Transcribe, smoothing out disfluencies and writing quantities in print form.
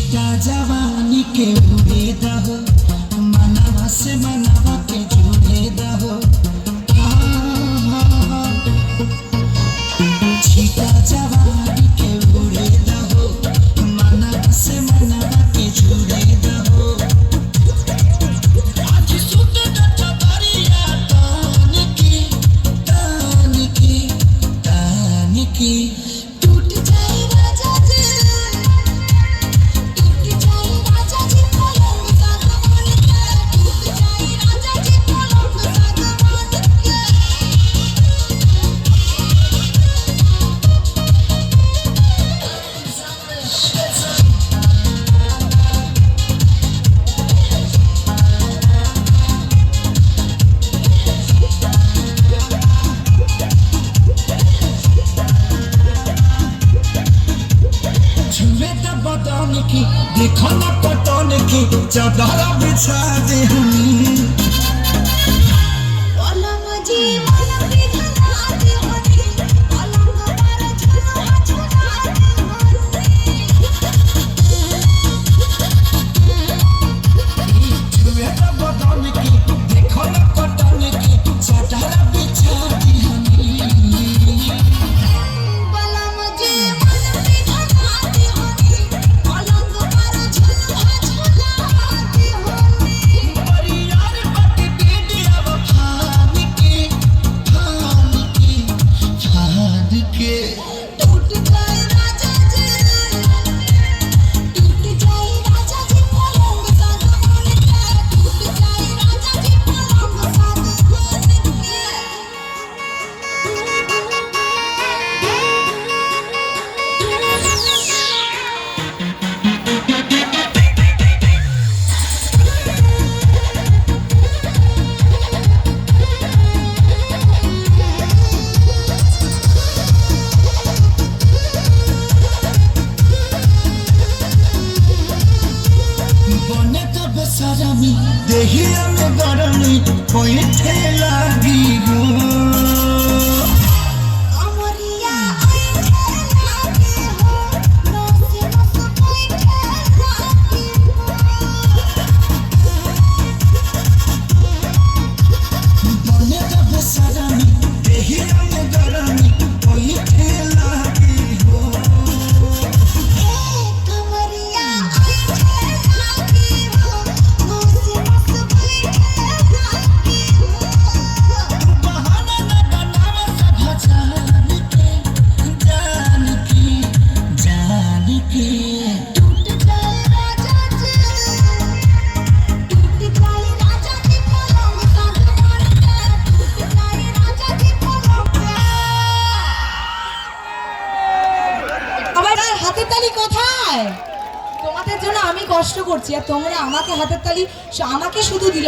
छीटा जवानी के उड़े दहो मनवा से मनवा के जुड़े दहो छीटा जवानी के उड़े दहो मनवा से मनवा के जुड़े दहो आज सुत चतरिया तान की देखो ना पटन की चादर बिछा दे देहिया में गरमी कोई लागी हो হাতের তালি কোথায়? তোমাদের জন্য আমি কষ্ট করছি আর তোমরা আমাকে হাতের তালি আমাকে শুধু দিলে।